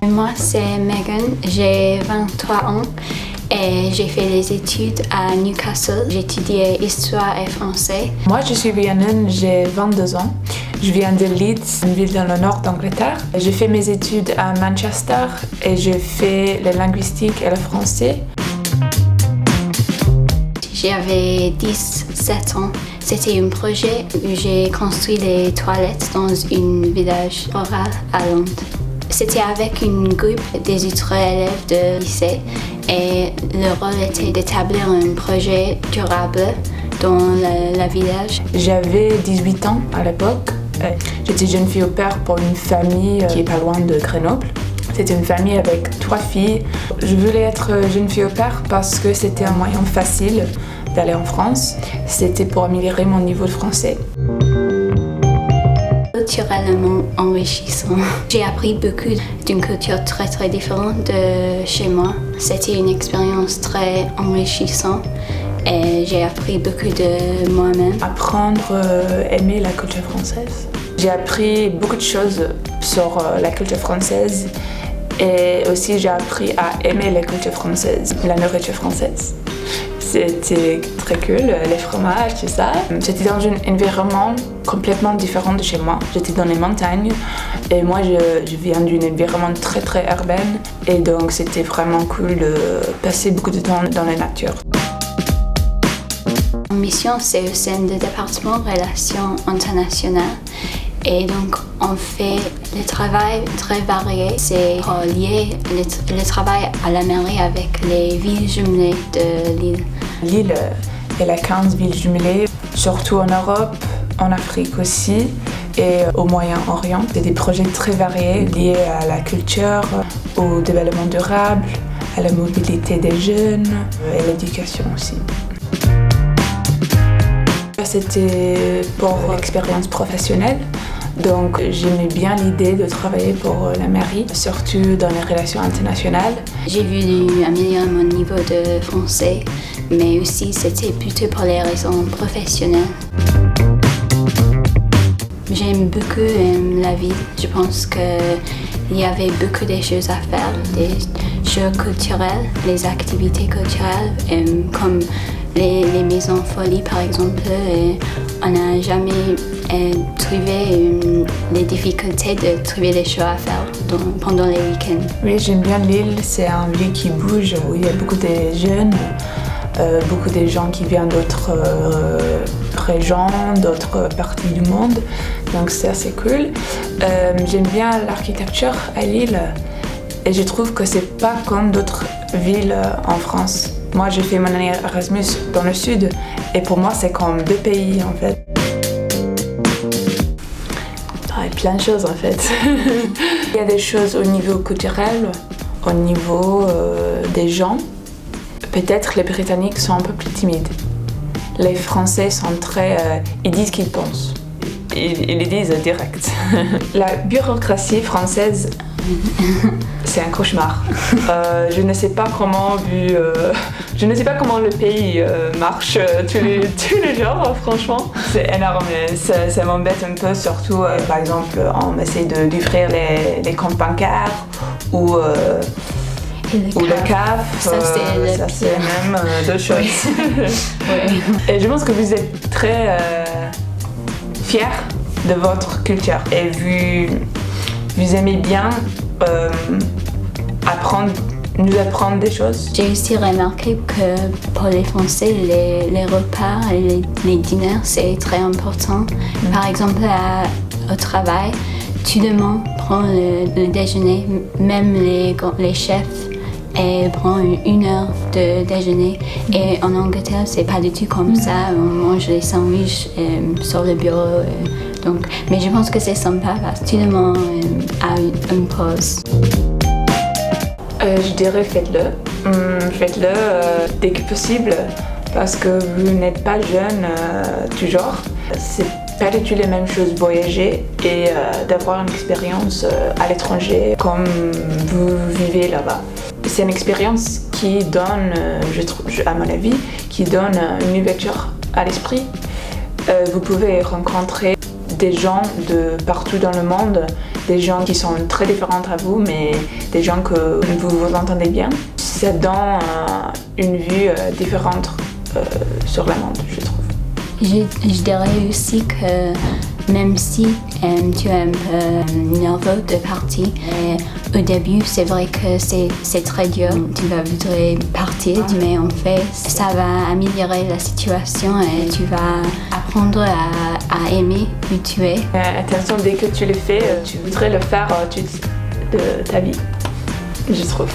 Moi, c'est Megan, j'ai 23 ans et j'ai fait des études à Newcastle. J'ai étudié histoire et français. Moi, je suis Rhiannon, j'ai 22 ans. Je viens de Leeds, une ville dans le nord d'Angleterre. J'ai fait mes études à Manchester et j'ai fait la linguistique et le français. J'avais 17 ans. C'était un projet où j'ai construit des toilettes dans un village rural à Londres. C'était avec un groupe des autres élèves de lycée et le rôle était d'établir un projet durable dans le village. J'avais 18 ans à l'époque. J'étais jeune fille au père pour une famille qui est pas loin de Grenoble. C'était une famille avec 3 filles. Je voulais être jeune fille au père parce que c'était un moyen facile d'aller en France. C'était pour améliorer mon niveau de français. Culturellement enrichissant. J'ai appris beaucoup d'une culture très différente de chez moi. C'était une expérience très enrichissante et j'ai appris beaucoup de moi-même. Apprendre à aimer la culture française. J'ai appris beaucoup de choses sur la culture française et aussi j'ai appris à aimer la culture française, la nourriture française. C'était très cool, les fromages, tout ça. J'étais dans un environnement complètement différent de chez moi. J'étais dans les montagnes et moi je viens d'un environnement très urbain et donc c'était vraiment cool de passer beaucoup de temps dans la nature. Ma mission, c'est au sein du département Relations internationales. Et donc, on fait le travail très varié. C'est relié le travail à la mairie avec les villes jumelées de l'île. L'île, elle a 15 villes jumelées, surtout en Europe, en Afrique aussi et au Moyen-Orient. C'est des projets très variés liés à la culture, au développement durable, à la mobilité des jeunes et l'éducation aussi. C'était pour l'expérience professionnelle, donc j'aimais bien l'idée de travailler pour la mairie, surtout dans les relations internationales. J'ai voulu améliorer mon niveau de français, mais aussi c'était plutôt pour les raisons professionnelles. J'aime beaucoup la ville. Je pense qu'il y avait beaucoup de choses à faire, des choses culturelles, les activités culturelles, comme les maisons folies par exemple. On n'a jamais trouvé les difficultés de trouver des choses à faire pendant les week-ends. Oui, j'aime bien l'île, c'est un lieu qui bouge, où il y a beaucoup de jeunes, beaucoup de gens qui viennent d'autres régions, d'autres parties du monde, donc c'est assez cool. J'aime bien l'architecture à Lille et je trouve que c'est pas comme d'autres villes en France. Moi, j'ai fait mon année Erasmus dans le sud et pour moi, c'est comme 2 pays en fait. Il y a plein de choses en fait. Il y a des choses au niveau culturel, au niveau des gens. Peut-être les Britanniques sont un peu plus timides. Les Français sont très... ils disent ce qu'ils pensent. Ils le disent direct. La bureaucratie française, c'est un cauchemar. Je ne sais pas comment le pays marche tous les jours, franchement. C'est énorme. Ça m'embête un peu, surtout par exemple, on essaie d'ouvrir les comptes bancaires ou le CAF, ça c'est même d'autres choses. Oui. Et je pense que vous êtes très fiers de votre culture et vous aimez bien nous apprendre des choses. J'ai aussi remarqué que pour les Français, les repas et les dîners, c'est très important. Par exemple, au travail, tout le monde prend le déjeuner, même les chefs. Et prend 1 heure de déjeuner. Et en Angleterre, c'est pas du tout comme ça. On mange les sandwichs sur le bureau. Mais je pense que c'est sympa parce que tout le monde a une pause. Je dirais faites-le. Faites-le dès que possible parce que vous n'êtes pas jeune toujours. C'est pas du tout les mêmes choses voyager et d'avoir une expérience à l'étranger comme vous vivez là-bas. C'est une expérience qui donne, à mon avis, qui donne une ouverture à l'esprit. Vous pouvez rencontrer des gens de partout dans le monde des gens qui sont très différents à vous, mais des gens que vous vous entendez bien. Ça donne une vue différente sur le monde, je trouve. Je dirais aussi que même si tu es un peu nerveux de partir, au début c'est vrai que c'est très dur. Tu vas vouloir partir, mais en fait ça va améliorer la situation et tu vas apprendre à aimer où tu es. Attention, dès que tu le fais, tu voudrais le faire toute ta vie, je trouve.